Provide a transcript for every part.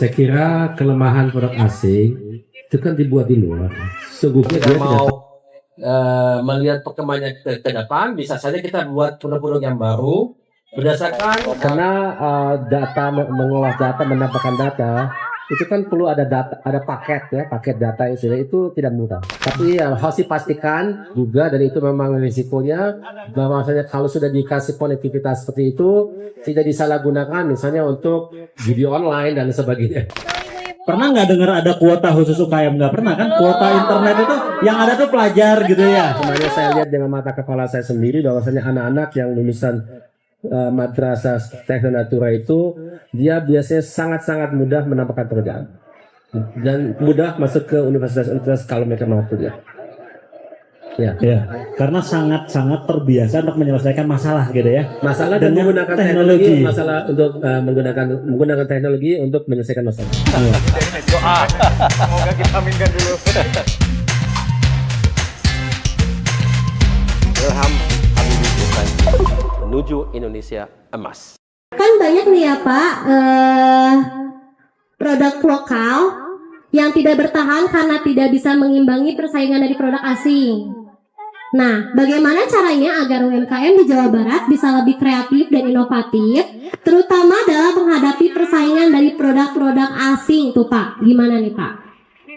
saya kira kelemahan produk asing itu kan dibuat di luar. Sesungguhnya Kita dia mau tidak melihat perkembangan ke depan, bisa saja kita buat produk-produk yang baru berdasarkan karena data mengolah data, mendapatkan data itu kan perlu ada data, ada paket ya, paket data itu tidak mudah. Tapi ya, harus dipastikan juga, dan itu memang risikonya bahwasanya kalau sudah dikasih konektivitas seperti itu tidak disalahgunakan, misalnya untuk video online dan sebagainya. Pernah nggak dengar ada kuota khusus UKM? Nggak pernah kan? Kuota internet itu yang ada tuh pelajar gitu ya. Sebenarnya saya lihat dengan mata kepala saya sendiri bahwasanya anak-anak yang lulusan madrasah Teknonatura itu dia biasanya sangat-sangat mudah mendapatkan pekerjaan dan mudah masuk ke universitas-universitas kalau mereka mau kuliah. Ya. Ya, karena sangat-sangat terbiasa untuk menyelesaikan masalah gitu ya. Masalah dan Dengan menggunakan teknologi, masalah untuk menggunakan teknologi untuk menyelesaikan masalah. Doa. Semoga kita aminkan dulu. Ilham Habibie Sultan menuju Indonesia emas. Kan banyak nih ya Pak, produk lokal yang tidak bertahan karena tidak bisa mengimbangi persaingan dari produk asing. Nah, bagaimana caranya agar UMKM di Jawa Barat bisa lebih kreatif dan inovatif, terutama dalam menghadapi persaingan dari produk-produk asing tuh Pak? Gimana nih Pak?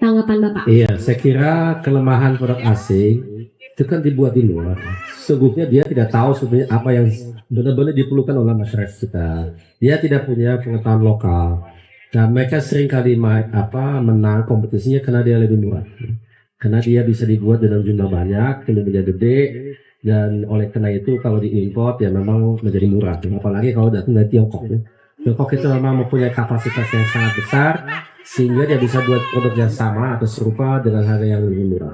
Tanggapan Bapak? Iya, saya kira kelemahan produk asing itu kan dibuat di luar. Sesungguhnya dia tidak tahu sebenarnya apa yang benar-benar diperlukan oleh masyarakat kita. Dia tidak punya pengetahuan lokal. Dan mereka sering kali menang kompetisinya karena dia lebih murah. Karena dia bisa dibuat dalam jumlah banyak, kilometernya gede, dan oleh karena itu kalau diimpor ya memang menjadi murah. Apalagi kalau datang dari Tiongkok. Tiongkok itu memang mempunyai kapasitas yang sangat besar, sehingga dia bisa buat produk yang sama atau serupa dengan harga yang lebih murah.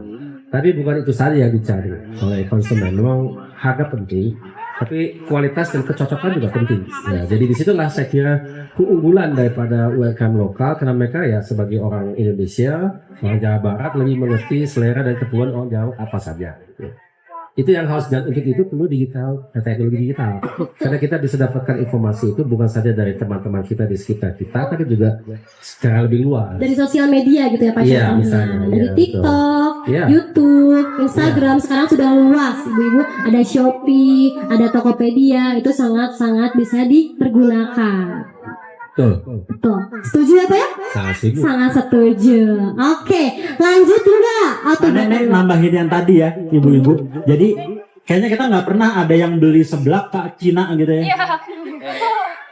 Tapi bukan itu saja yang dicari oleh konsumen. Memang harga penting, tapi kualitas dan kecocokan juga penting. Ya, jadi disitulah saya kira keunggulan daripada UMKM lokal, karena mereka ya sebagai orang Indonesia, orang Jawa Barat lebih mengerti selera dan kebutuhan orang Jawa apa saja. Ya. Itu yang harus, dan untuk itu perlu digital, teknologi digital. Karena kita bisa dapatkan informasi itu bukan saja dari teman-teman kita di sekitar kita, tapi juga secara lebih luas. Dari sosial media gitu ya Pak? Iya, misalnya. Dari Ya, TikTok, ya. YouTube, Instagram, sekarang sudah luas. Ibu-ibu ada Shopee, ada Tokopedia, itu sangat-sangat bisa dipergunakan. Betul. Setuju ya Pak ya? Sangat sibuk. Sangat setuju. Oke, lanjut enggak? Atau Nenek nambahin yang tadi ya, ibu-ibu. Jadi kayaknya kita nggak pernah ada yang beli seblak ke Cina gitu ya.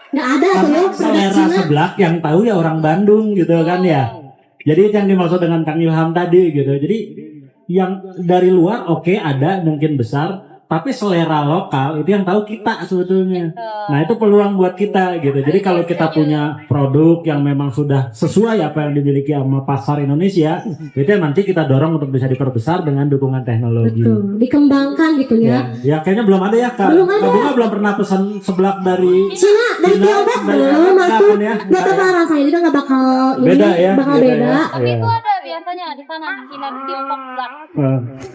nggak ada tuh Karena ya, produk selera Cina. seblak yang tahu ya orang Bandung gitu kan ya. Jadi itu yang dimaksud dengan Kang Ilham tadi gitu. Jadi yang dari luar oke, ada mungkin besar, tapi selera lokal itu yang tahu kita sebetulnya. Nah itu peluang buat kita gitu. Jadi kalau kita punya produk yang memang sudah sesuai apa yang dimiliki sama pasar Indonesia, itu yang nanti kita dorong untuk bisa diperbesar dengan dukungan teknologi. Betul, dikembangkan gitu ya. Ya kayaknya belum ada ya Kak. Belum ada. Kak Bunga belum pernah pesan seblak dari Cina dari Cina, Tiongkok dari belum Nggak aku pun ya? nggak bakal rasanya juga nggak bakal Beda ya, bakal beda beda. ya. Tapi itu ada biasanya di sana di Cina di Tiongkok sebelah.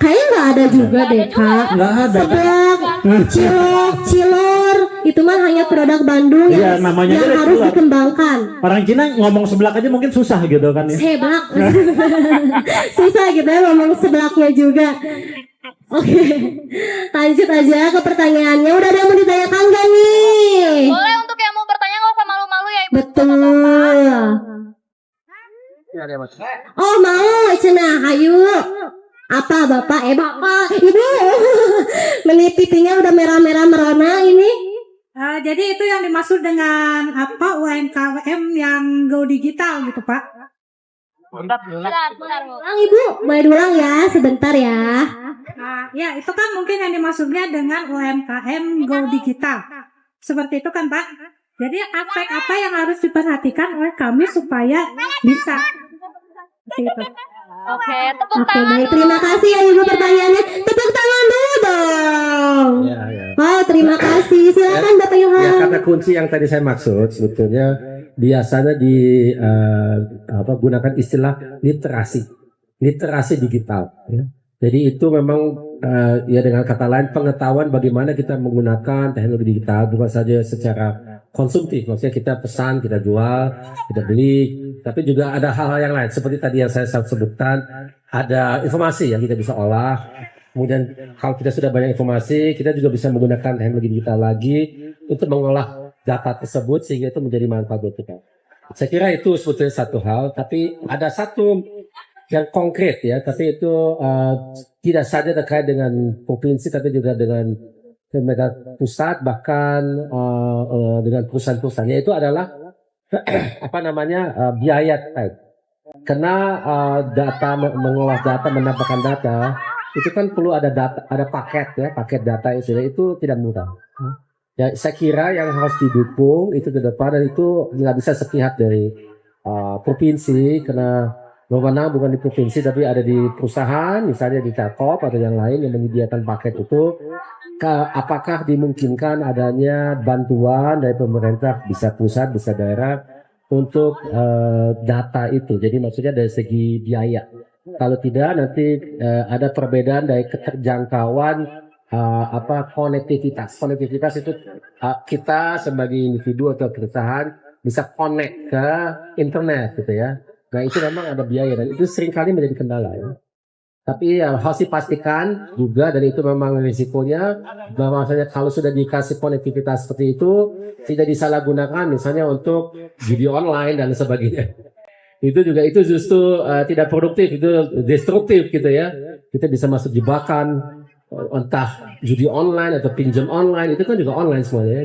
Kayaknya nggak ada juga deh Kak. Nggak ada. Seblak, cilok, cilor, itu mah hanya produk Bandung Iya, namanya yang aja harus cilor. dikembangkan. Orang Cina ngomong seblak aja mungkin susah gitu kan ya. Seblak, susah gitu ya ngomong seblaknya juga. Oke, lanjut aja ke pertanyaannya. Udah ada yang mau ditanyakan gak nih? Boleh untuk yang mau bertanya nggak usah malu-malu ya Ibu. Betul. Oh mau, cenah, ayo. Apa bapak? Bapak, ibu. Meni pipinya udah merah-merah merona ini. Jadi itu yang dimaksud dengan apa UMKM yang go digital gitu Pak? Bentar, Bu. Ulang ibu, boleh diulang ya, sebentar ya. Nah, ya itu kan mungkin yang dimaksudnya dengan UMKM go digital. Seperti itu kan Pak? Jadi aspek apa yang harus diperhatikan oleh kami supaya bisa? Seperti itu. Oke, tepuk Oke, tangan baik. dulu. Terima kasih ya ibu pertanyaannya. Tepuk tangan dulu dong. Ya, ya. Oh, terima kasih. Silakan Bapak Ya, Ilham. kata kunci yang tadi saya maksud sebetulnya biasanya gunakan istilah literasi digital. Ya. Jadi itu memang ya dengan kata lain pengetahuan bagaimana kita menggunakan teknologi digital bukan saja secara konsumtif, maksudnya kita pesan, kita jual, kita beli, tapi juga ada hal-hal yang lain seperti tadi yang saya sebutkan, ada informasi yang kita bisa olah. Kemudian kalau kita sudah banyak informasi, kita juga bisa menggunakan teknologi digital lagi untuk mengolah data tersebut sehingga itu menjadi manfaat buat kita. Saya kira itu sebetulnya satu hal, tapi ada satu yang konkret ya, tapi itu tidak saja terkait dengan provinsi, tapi juga dengan lembaga pusat, bahkan dengan perusahaan-perusahaan, yaitu adalah biaya terkait. Karena data mengolah data, menambahkan data itu kan perlu ada data, ada paket ya, paket data itu tidak mudah. Ya, saya kira yang harus didukung itu ke depan, dan itu nggak bisa sepihak dari provinsi, karena wewenang bukan di provinsi tapi ada di perusahaan, misalnya di Telkom atau yang lain yang menyediakan paket itu. Apakah dimungkinkan adanya bantuan dari pemerintah, bisa pusat, bisa daerah, untuk data itu? Jadi maksudnya dari segi biaya. Kalau tidak nanti ada perbedaan dari keterjangkauan konektivitas. Konektivitas itu kita sebagai individu atau perusahaan bisa connect ke internet gitu ya. Nah itu memang ada biaya dan itu seringkali menjadi kendala ya. Tapi harus dipastikan juga, dan itu memang risikonya, bahwa misalnya kalau sudah dikasih konektivitas seperti itu tidak disalahgunakan misalnya untuk judi online dan sebagainya. Itu juga itu justru tidak produktif, itu destruktif gitu ya. Kita bisa masuk jebakan entah judi online atau pinjam online, itu kan juga online semuanya ya.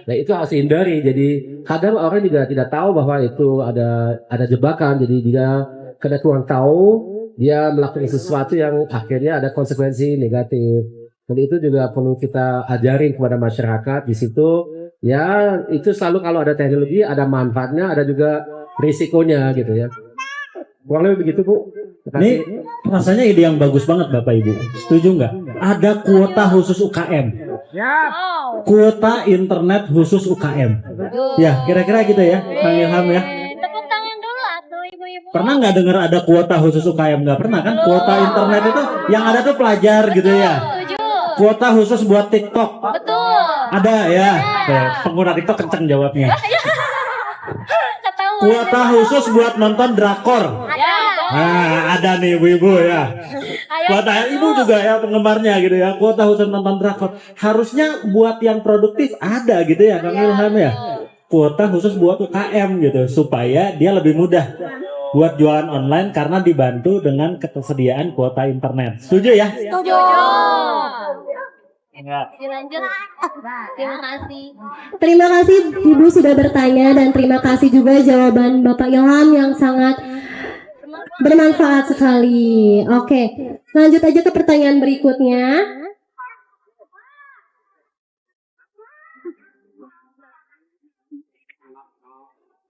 Dan itu harus dihindari. Jadi kadang orang juga tidak tahu bahwa itu ada jebakan, jadi dia karena kurang tahu dia melakukan sesuatu yang akhirnya ada konsekuensi negatif. Dan itu juga perlu kita ajarin kepada masyarakat di situ. Ya itu selalu kalau ada teknologi ada manfaatnya, ada juga risikonya gitu ya. Kurang lebih begitu Bu. Ini rasanya ide yang bagus banget Bapak Ibu. Setuju nggak? Ada kuota khusus UKM. Wow. Kuota internet khusus UKM. Ya kira-kira gitu ya, Kang Ilham ya. Tepuk tangan dulu atuh ibu-ibu. Pernah nggak dengar ada kuota khusus UKM? Nggak pernah kan? Kuota internet itu yang ada tuh pelajar gitu ya. Setuju. Kuota khusus buat TikTok. Betul. Ada ya. Tuh, pengguna TikTok kenceng jawabnya. Ketahuan. Kuota khusus buat nonton drakor. Ya. Nah, ada nih ibu-ibu ya. Ayo. Buat ibu juga ya penggemarnya gitu ya. Kuota khusus nonton drakor. Harusnya buat yang produktif ada gitu ya Kang Ilham ya. Kuota khusus buat UKM gitu supaya dia lebih mudah buat jualan online karena dibantu dengan ketersediaan kuota internet. Setuju ya? Setuju. Dilanjut. Terima kasih. Terima kasih Ibu sudah bertanya, dan terima kasih juga jawaban Bapak Ilham yang sangat bermanfaat sekali. Oke, lanjut aja ke pertanyaan berikutnya.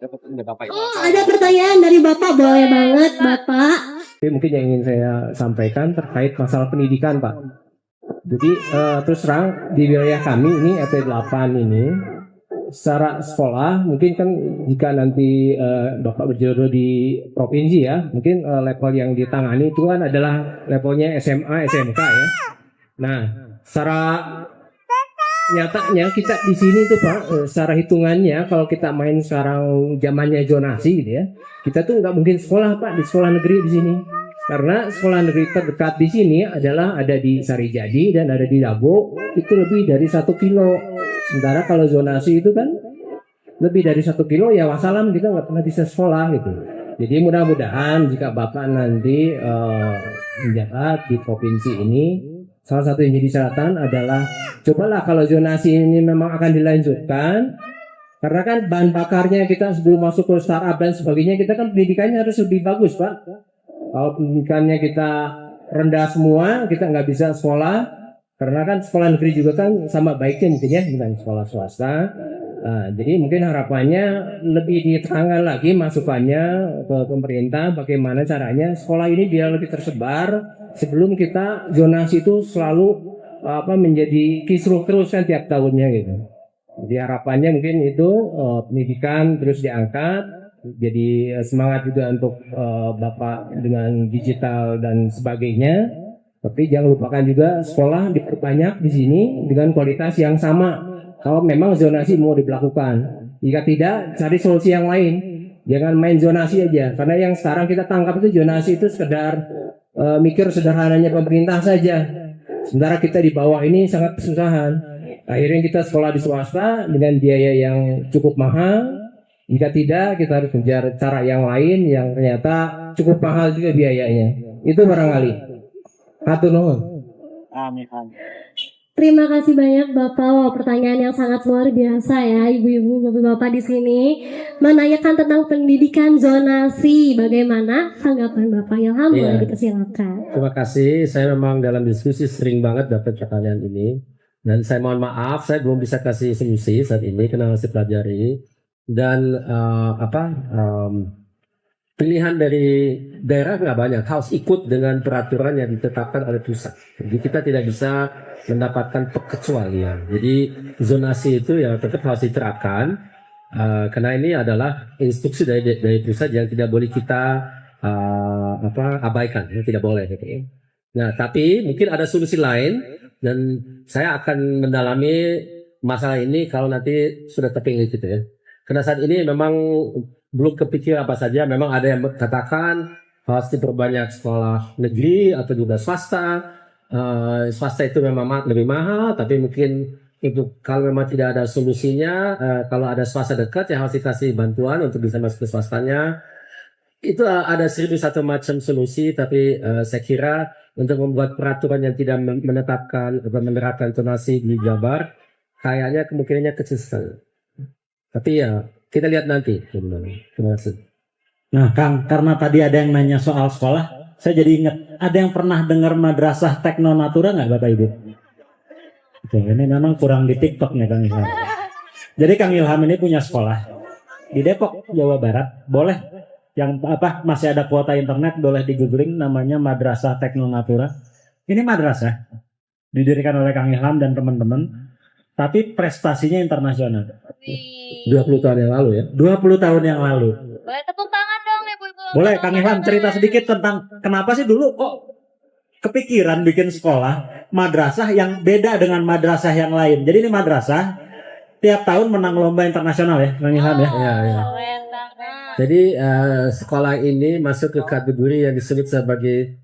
Oh, ada pertanyaan dari Bapak, boleh banget Bapak. Mungkin yang ingin saya sampaikan terkait masalah pendidikan Pak. Jadi terus terang di wilayah kami ini EP8 ini secara sekolah mungkin kan jika nanti Bapak berjodoh di provinsi ya, mungkin level yang ditangani itu kan adalah levelnya SMA, SMK ya. Nah, secara nyatanya kita di sini tuh Pak, secara hitungannya kalau kita main sekarang zamannya zonasi gitu ya, kita tuh nggak mungkin sekolah Pak di sekolah negeri di sini. Karena sekolah negeri terdekat di sini adalah ada di Sarijadi dan ada di Dago, itu lebih dari 1 kilo. Sementara kalau zonasi itu kan lebih dari 1 kilo ya wassalam, kita nggak pernah bisa sekolah gitu. Jadi mudah-mudahan jika Bapak nanti menjabat di provinsi ini, salah satu yang jadi syaratan adalah cobalah kalau zonasi ini memang akan dilanjutkan, karena kan bahan bakarnya kita sebelum masuk ke startup dan sebagainya, kita kan pendidikannya harus lebih bagus Pak. Kalau pendidikannya kita rendah semua, kita nggak bisa sekolah, karena kan sekolah negeri juga kan sama baiknya mungkin ya dengan sekolah swasta. Nah, jadi mungkin harapannya lebih diterangkan lagi masukannya ke pemerintah bagaimana caranya sekolah ini biar lebih tersebar sebelum kita zonasi itu selalu menjadi kisruh terus kan tiap tahunnya gitu. Jadi harapannya mungkin itu pendidikan terus diangkat. Jadi semangat juga untuk Bapak dengan digital dan sebagainya. Tapi jangan lupakan juga sekolah diperbanyak di sini dengan kualitas yang sama. Kalau memang zonasi mau diberlakukan, jika tidak cari solusi yang lain. Jangan main zonasi aja, karena yang sekarang kita tangkap itu zonasi itu sekedar mikir sederhananya pemerintah saja. Sementara kita di bawah ini sangat kesusahan. Akhirnya kita sekolah di swasta dengan biaya yang cukup mahal. Jika tidak, kita harus mencari cara yang lain yang ternyata cukup mahal juga biayanya. Itu barangkali. Hatur nuhun. Amin. Terima kasih banyak Bapak. Wow, pertanyaan yang sangat luar biasa ya, ibu-ibu, bapak-bapak di sini menanyakan tentang pendidikan zonasi. Bagaimana tanggapan Bapak Ilham? Iya. Boleh dipersilakan. Terima kasih. Saya memang dalam diskusi sering banget dapat pertanyaan ini. Dan saya mohon maaf, saya belum bisa kasih solusi saat ini karena masih pelajari. Dan pilihan dari daerah nggak banyak, harus ikut dengan peraturan yang ditetapkan oleh pusat. Jadi kita tidak bisa mendapatkan pengecualian. Jadi zonasi itu ya tetap harus diterapkan karena ini adalah instruksi dari pusat yang tidak boleh kita abaikan, tidak boleh. Gitu. Nah, tapi mungkin ada solusi lain dan saya akan mendalami masalah ini kalau nanti sudah terpilih gitu ya. Karena saat ini memang belum kepikir apa saja. Memang ada yang katakan harus diperbanyak sekolah negeri atau juga swasta. Swasta itu memang lebih mahal, tapi mungkin itu kalau memang tidak ada solusinya, kalau ada swasta dekat yang harus dikasih bantuan untuk bisa masuk ke swastanya. Itu ada 1.001 macam solusi, tapi saya kira untuk membuat peraturan yang tidak menetapkan atau menerapkan zonasi di Jabar, kayaknya kemungkinannya kecil sekali. Tapi ya kita lihat nanti. Terima kasih. Nah, Kang, karena tadi ada yang nanya soal sekolah, saya jadi ingat, ada yang pernah dengar madrasah Teknonatura nggak Bapak Ibu? Oke, ini memang kurang di TikTok nih Kang Ilham. Jadi Kang Ilham ini punya sekolah di Depok, Jawa Barat. Boleh yang masih ada kuota internet, boleh di googling, namanya Madrasah Teknonatura. Ini madrasah didirikan oleh Kang Ilham dan teman-teman, tapi prestasinya internasional. 20 tahun yang lalu ya. 20 tahun yang lalu. Boleh tepuk tangan dong ibu-ibu. Boleh Kang Ilham cerita sedikit tentang kenapa sih dulu kok kepikiran bikin sekolah madrasah yang beda dengan madrasah yang lain. Jadi ini madrasah tiap tahun menang lomba internasional ya Kang Ilham ya. Iya, iya. Keren banget. Jadi sekolah ini masuk ke kategori yang disebut sebagai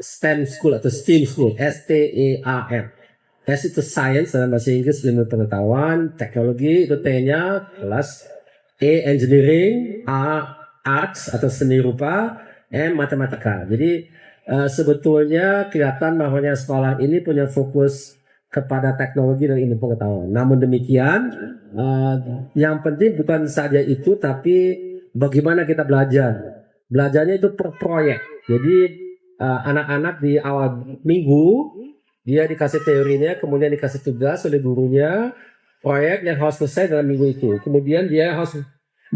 STEM School atau STEAM School, STEAM. S itu Science dalam bahasa Inggris, ilmu pengetahuan, teknologi itu T-nya kelas, E Engineering, A Arts atau seni rupa, M Matematika. Jadi sebetulnya kelihatan bahwa sekolah ini punya fokus kepada teknologi dan ilmu pengetahuan. Namun demikian, yang penting bukan saja itu, tapi bagaimana kita belajar. Belajarnya itu per proyek. Jadi anak-anak di awal minggu dia dikasih teorinya, kemudian dikasih tugas oleh gurunya, proyek yang harus selesai dalam minggu itu. Kemudian dia harus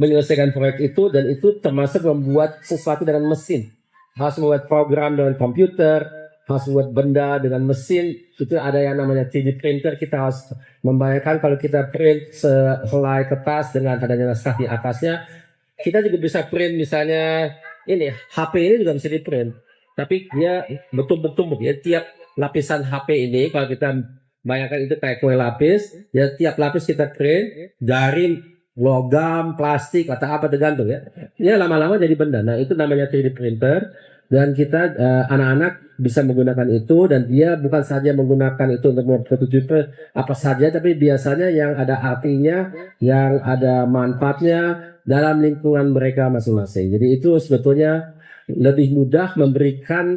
menyelesaikan proyek itu, dan itu termasuk membuat sesuatu dengan mesin. Harus membuat program dengan komputer, harus membuat benda dengan mesin. Itu ada yang namanya 3D printer. Kita harus membayangkan kalau kita print sehelai kertas dengan adanya naskah di atasnya. Kita juga bisa print misalnya ini, HP ini juga bisa di print. Tapi dia betul-betul ya, tiap lapisan HP ini kalau kita bayangkan itu kayak kue lapis, ya tiap lapis kita print dari logam, plastik atau apa tergantung ya. Ya lama-lama jadi benda. Nah itu namanya 3D printer, dan kita anak-anak bisa menggunakan itu, dan dia bukan saja menggunakan itu untuk membuat prototipe apa saja, tapi biasanya yang ada artinya, yang ada manfaatnya dalam lingkungan mereka masing-masing. Jadi itu sebetulnya lebih mudah memberikan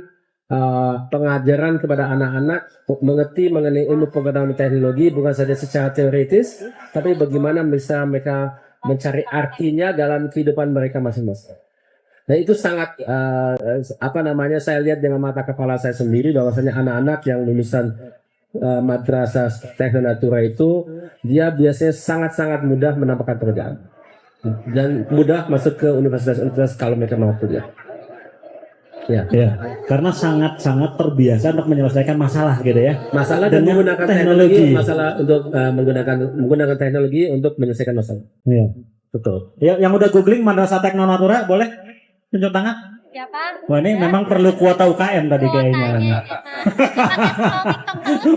pengajaran kepada anak-anak mengerti mengenai ilmu pengetahuan teknologi, bukan saja secara teoritis, tapi bagaimana bisa mereka mencari artinya dalam kehidupan mereka masing-masing. Nah itu sangat saya lihat dengan mata kepala saya sendiri, bahwasanya anak-anak yang lulusan madrasah Teknonatura itu dia biasanya sangat-sangat mudah mendapatkan pekerjaan dan mudah masuk ke universitas-universitas kalau mereka mau kuliah. Ya, karena sangat-sangat terbiasa untuk menyelesaikan masalah gitu ya. Masalah dan menggunakan teknologi, masalah untuk menggunakan teknologi untuk menyelesaikan masalah. Iya, betul. Ya, yang udah googling Madrasah Teknonatura boleh tunjuk tangan. Siapa? Wah ini memang perlu kuota UKM tadi kayaknya.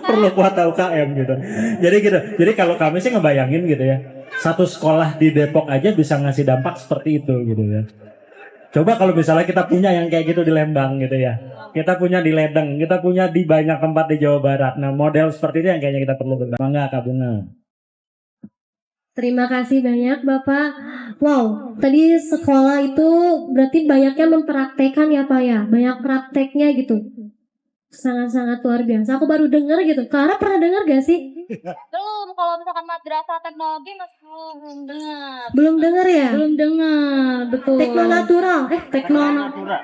Perlu kuota UKM gitu. Jadi kalau kami sih ngebayangin gitu ya. satu sekolah di Depok aja bisa ngasih dampak seperti itu gitu ya. Coba kalau misalnya kita punya yang kayak gitu di Lembang gitu ya. Kita punya di Ledeng, kita punya di banyak tempat di Jawa Barat. Nah, model seperti itu yang kayaknya kita perlu kembangkan. Mangga Kak Bunga. Terima kasih banyak Bapak. Wow, tadi sekolah itu berarti banyaknya mempraktekkan ya Pak ya, banyak prakteknya gitu. Sangat-sangat luar biasa. Aku baru dengar gitu. Clara pernah dengar gak sih? Belum, kalau misalkan madrasah teknologi masih belum dengar. Belum dengar ya? Belum dengar, betul. Teknonatural, Teknonatura.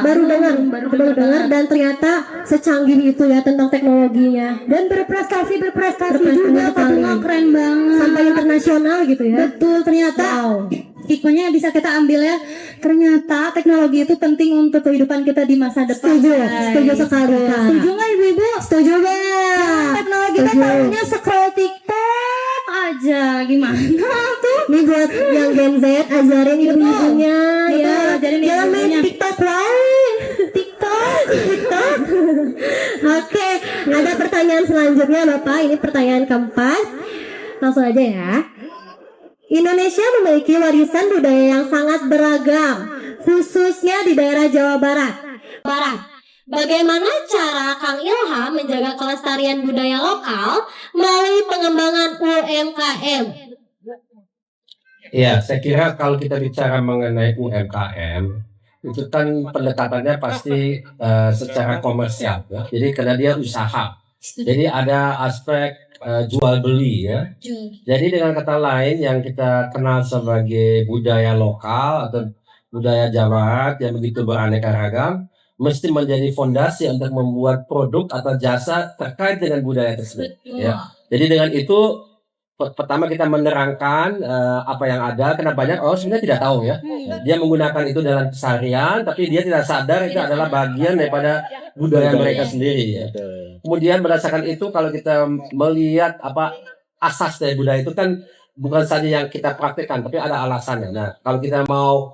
Baru dengar dan ternyata secanggih itu ya tentang teknologinya. Dan berprestasi juga Kak Bunga, keren banget. Sampai internasional gitu ya. Betul, ternyata. Wow. Hikmahnya bisa kita ambil ya. Ternyata teknologi itu penting untuk kehidupan kita di masa depan. Setuju sekali Kak. Setuju nggak ibu-ibu? Setuju banget. Teknologi kita tahunya scroll TikTok aja, gimana tuh? Nih buat yang Gen Z, ajarin ibu-ibunya ya. Jangan main TikTok TikTok. Oke, ada pertanyaan selanjutnya Bapak. Ini pertanyaan keempat. Langsung aja ya. Indonesia memiliki warisan budaya yang sangat beragam, khususnya di daerah Jawa Barat. Bagaimana cara Kang Ilham menjaga kelestarian budaya lokal melalui pengembangan UMKM? Ya, saya kira kalau kita bicara mengenai UMKM, itu kan pendekatannya pasti secara komersial, ya. Jadi karena dia usaha, jadi ada aspek jual beli ya. Jadi dengan kata lain yang kita kenal sebagai budaya lokal atau budaya Jawa Barat yang begitu beraneka ragam, mesti menjadi fondasi untuk membuat produk atau jasa terkait dengan budaya tersebut. Ya. Jadi dengan itu pertama kita menerangkan apa yang ada, karena banyak orang sebenarnya tidak tahu ya. Dia menggunakan itu dalam keseharian, tapi dia tidak sadar itu adalah bagian daripada budaya mereka sendiri ya. Kemudian berdasarkan itu kalau kita melihat apa asas dari budaya itu kan bukan saja yang kita praktekkan, tapi ada alasannya. Nah, kalau kita mau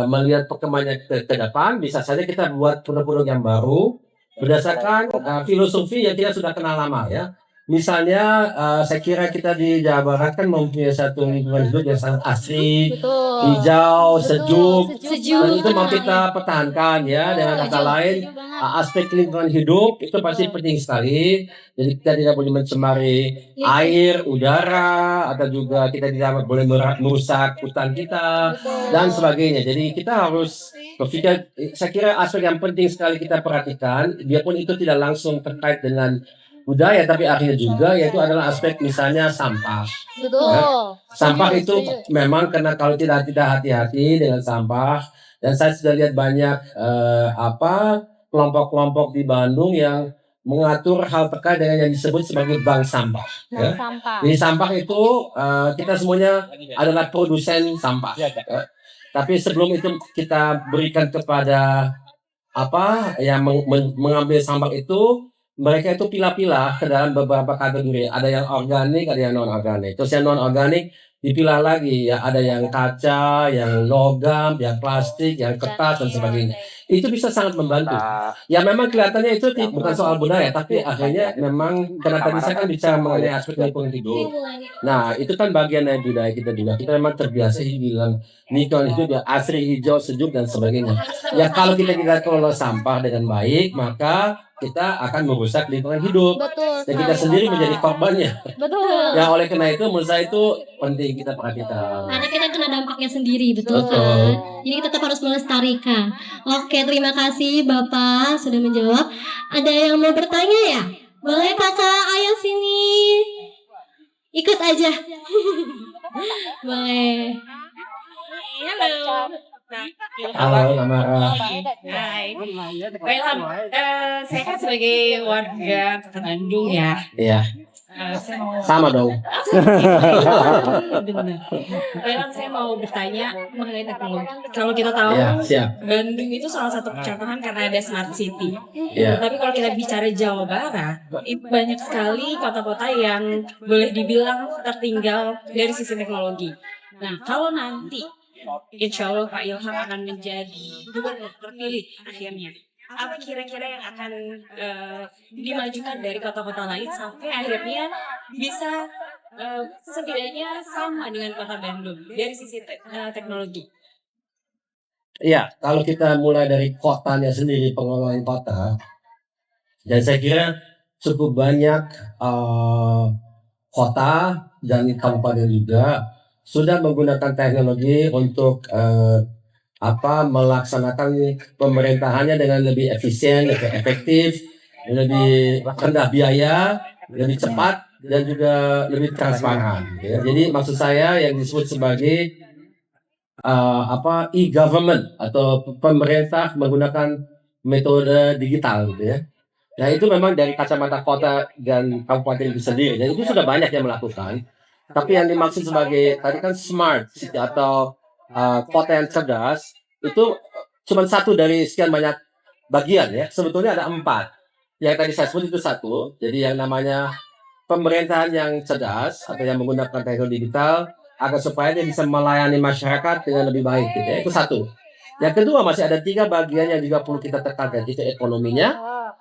melihat perkembangan ke depan, bisa saja kita buat produk-produk yang baru berdasarkan filosofi yang kita sudah kenal lama ya. Misalnya, saya kira kita di Jawa Barat kan mempunyai satu lingkungan hidup yang sangat asri, hijau, sejuk, dan itu mau kita pertahankan ya. Dengan kata lain, aspek lingkungan hidup itu pasti penting sekali. Jadi kita tidak boleh mencemari air, udara, atau juga kita tidak boleh merusak hutan kita dan sebagainya. Jadi kita harus berpikir. Saya kira aspek yang penting sekali kita perhatikan, biarpun itu tidak langsung terkait dengan budaya, tapi akhirnya juga yaitu adalah aspek misalnya sampah. Betul. Ya. Sampah itu memang karena kalau tidak hati-hati dengan sampah, dan saya sudah lihat banyak kelompok-kelompok di Bandung yang mengatur hal terkait dengan yang disebut sebagai bank sampah. Ya. Jadi sampah itu kita semuanya adalah produsen sampah. Ya. Tapi sebelum itu kita berikan kepada yang mengambil sampah itu, mereka itu pilah-pilah ke dalam beberapa kategori. Ada yang organik, ada yang non-organik. Terus yang non-organik dipilah lagi ya, ada yang kaca, yang logam, yang plastik, yang kertas dan sebagainya. Itu bisa sangat membantu. Ya memang kelihatannya itu bukan soal budaya, tapi akhirnya memang karena tadi saya kan bicara mengenai aspek lingkungan hidup. Nah itu kan bagian dari budaya kita juga. Kita memang terbiasa bilang lingkungan hidup ya asri, hijau, sejuk dan sebagainya. Ya kalau kita tidak kelola sampah dengan baik, maka kita akan merusak lingkungan hidup. Betul. Dan kita sendiri menjadi korbannya. Betul. Ya oleh karena itu menurut saya itu penting kita perhatikan. Karena kita kena dampaknya sendiri, betul Betul. kan? Jadi kita tetap harus melestarikan. Oke, terima kasih Bapak sudah menjawab. Ada yang mau bertanya ya? Boleh Kakak, ayo sini. Ikut aja. Boleh. Halo. Halo, Amara. Hai. Ilham, saya kan sebagai warga Kota Bandung ya. Iya, Saya mau sama dong. Ilham, saya mau bertanya mengenai teknologi. Kalau kita tahu Iya, siap. Bandung itu salah satu contohan karena ada smart city. Iya. Tapi kalau kita bicara Jawa Barat, itu banyak sekali kota-kota yang boleh dibilang tertinggal dari sisi teknologi. Nah, kalau nanti insya Allah Pak Ilham akan menjadi gubernur terpilih akhirnya, apa kira-kira yang akan dimajukan dari kota-kota lain sampai akhirnya bisa setidaknya sama dengan kota Bandung dari sisi teknologi. Iya, kalau kita mulai dari kotanya sendiri, pengelolaan kota, dan saya kira cukup banyak kota dan kabupaten juga sudah menggunakan teknologi untuk melaksanakan pemerintahannya dengan lebih efisien, lebih efektif, lebih rendah biaya, lebih cepat, dan juga lebih transparan. Ya. Jadi maksud saya yang disebut sebagai e-government atau pemerintah menggunakan metode digital gitu ya. Nah itu memang dari kacamata kota dan kabupaten itu sendiri, dan itu sudah banyak yang melakukan. Tapi yang dimaksud sebagai tadi kan smart city atau kota yang cerdas itu cuma satu dari sekian banyak bagian ya. Sebetulnya ada 4. Yang tadi saya sebut itu 1. Jadi yang namanya pemerintahan yang cerdas atau yang menggunakan teknologi digital agar supaya dia bisa melayani masyarakat dengan lebih baik gitu ya. Itu 1. Yang kedua masih ada 3 bagian yang juga perlu kita tekankan, itu ekonominya,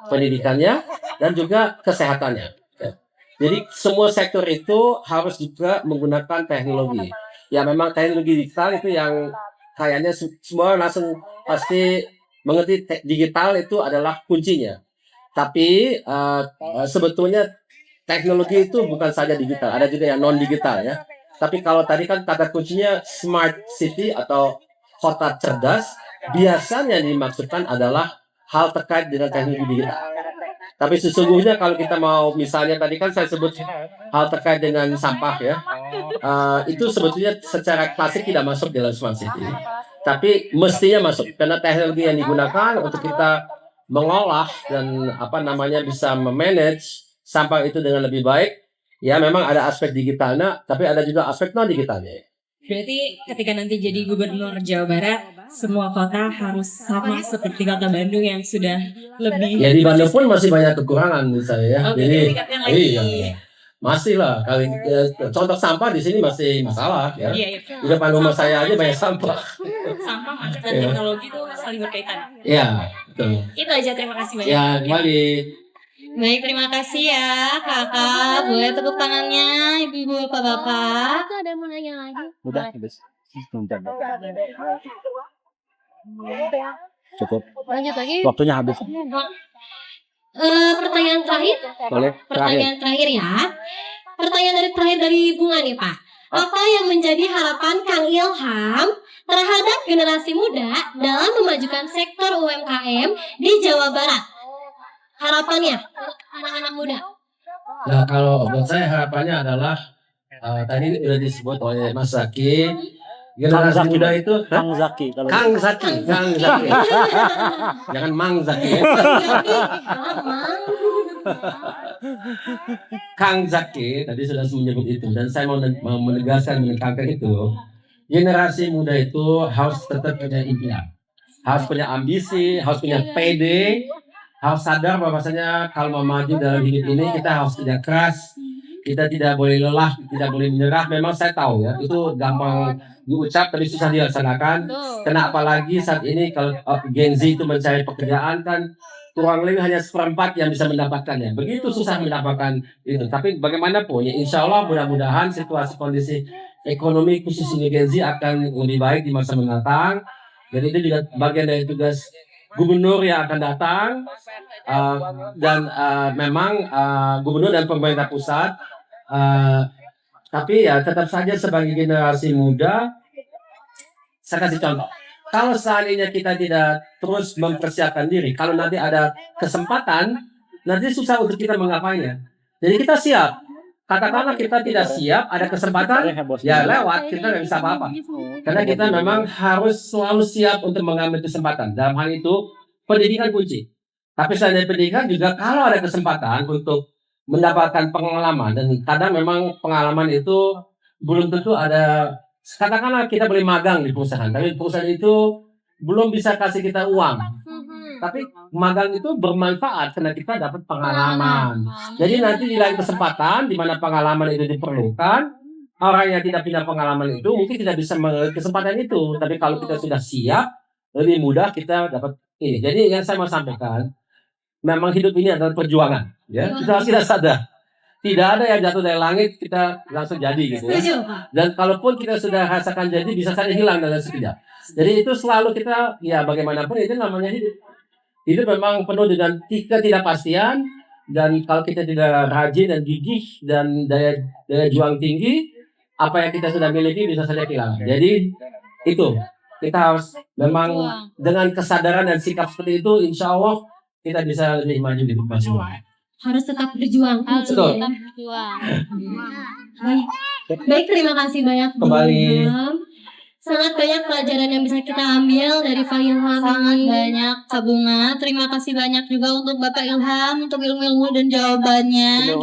pendidikannya, dan juga kesehatannya. Ya. Jadi semua sektor itu harus juga menggunakan teknologi. Ya memang teknologi digital itu yang kayaknya semua langsung pasti mengerti digital itu adalah kuncinya. Tapi sebetulnya teknologi itu bukan saja digital, ada juga yang non digital ya. Tapi kalau tadi kan kata kuncinya smart city atau kota cerdas, biasanya dimaksudkan adalah hal terkait dengan teknologi digital. Tapi sesungguhnya kalau kita mau misalnya tadi kan saya sebut hal terkait dengan sampah ya, itu sebetulnya secara klasik tidak masuk dalam smart city. Tapi mestinya masuk karena teknologi yang digunakan untuk kita mengolah dan bisa memanage sampah itu dengan lebih baik. Ya memang ada aspek digitalnya, tapi ada juga aspek non digitalnya. Berarti ketika nanti jadi gubernur Jawa Barat, semua kota harus sama seperti kota Bandung yang sudah lebih. Ya di Bandung pun masih banyak kekurangan menurut saya ya. Jadi iya. Masih lah. Contoh sampah di sini masih masalah ya. Iya. Di depan rumah saya aja banyak sampah. Sampah, macet dan teknologi itu saling berkaitan. Iya, betul. Itu aja, terima kasih banyak. Ya, kembali. Baik, terima kasih ya kakak. Boleh tepuk tangannya ibu-ibu bapak-bapak. Ada mau nanya lagi? Udah habis. Cukup. Lanjut lagi. Waktunya habis. Pertanyaan terakhir. Boleh. Pertanyaan terakhir ya. Pertanyaan terakhir dari Bunga nih Pak. Apa yang menjadi harapan Kang Ilham terhadap generasi muda dalam memajukan sektor UMKM di Jawa Barat? Harapannya anak-anak muda. Nah kalau buat saya harapannya adalah tadi sudah disebut oleh Mas Zaki, generasi muda itu Kang Zaki. Kang Zaki. Jangan Mang Zaki. Kang Zaki tadi sudah menyebut itu dan saya mau menegaskan menekankan itu. Generasi muda itu harus tetap punya impian, harus punya ambisi, harus punya PD, harus sadar bahwasanya kalau mau maju dalam hidup ini kita harus tidak keras, kita tidak boleh lelah, tidak boleh menyerah. Memang saya tahu ya itu gampang diucap tapi susah dilaksanakan. Karena apalagi saat ini kalau Gen Z itu mencari pekerjaan kan kurang lebih hanya 1/4 yang bisa mendapatkannya. Begitu susah mendapatkan itu. Tapi bagaimanapun ya insya Allah mudah-mudahan situasi kondisi ekonomi khusus Gen Z akan lebih baik di masa mendatang. Dan itu juga bagian dari tugas gubernur yang akan datang dan memang gubernur dan pemerintah pusat tapi ya tetap saja sebagai generasi muda saya kasih contoh kalau seandainya kita tidak terus mempersiapkan diri kalau nanti ada kesempatan nanti susah untuk kita mengapainya jadi kita siap katakanlah kita tidak siap ada kesempatan ya lewat kita nggak bisa apa-apa karena kita memang harus selalu siap untuk mengambil kesempatan dalam hal itu pendidikan kunci tapi selain dari pendidikan juga kalau ada kesempatan untuk mendapatkan pengalaman dan kadang memang pengalaman itu belum tentu ada katakanlah kita boleh magang di perusahaan tapi perusahaan itu belum bisa kasih kita uang tapi magang itu bermanfaat karena kita dapat pengalaman. Jadi nanti di lain kesempatan di mana pengalaman itu diperlukan, orang yang tidak punya pengalaman itu mungkin tidak bisa mengambil kesempatan itu. Tapi kalau kita sudah siap, lebih mudah kita dapat ini. Jadi yang saya mau sampaikan, memang hidup ini adalah perjuangan. Ya, kita harus tidak sadar. tidak ada yang jatuh dari langit kita langsung jadi gitu ya. Setuju, Pak. Dan kalaupun kita sudah rasakan jadi bisa saja hilang dalam sekejap. Jadi itu selalu kita ya bagaimanapun itu namanya hidup. Hidup memang penuh dengan ketidakpastian, dan kalau kita tidak rajin dan gigih dan daya juang tinggi, apa yang kita sudah miliki bisa saja hilang. Jadi itu kita harus memang dengan kesadaran dan sikap seperti itu, insya Allah kita bisa lebih maju di depan semua. Harus tetap berjuang. Betul. Tetap berjuang. Baik. Baik, terima kasih banyak Bu Kembali. Ilham. Sangat banyak pelajaran yang bisa kita ambil dari Pak Ilham. Sangat ini. banyak Kak Bunga. Terima kasih banyak juga untuk Bapak Ilham untuk ilmu-ilmu dan jawabannya.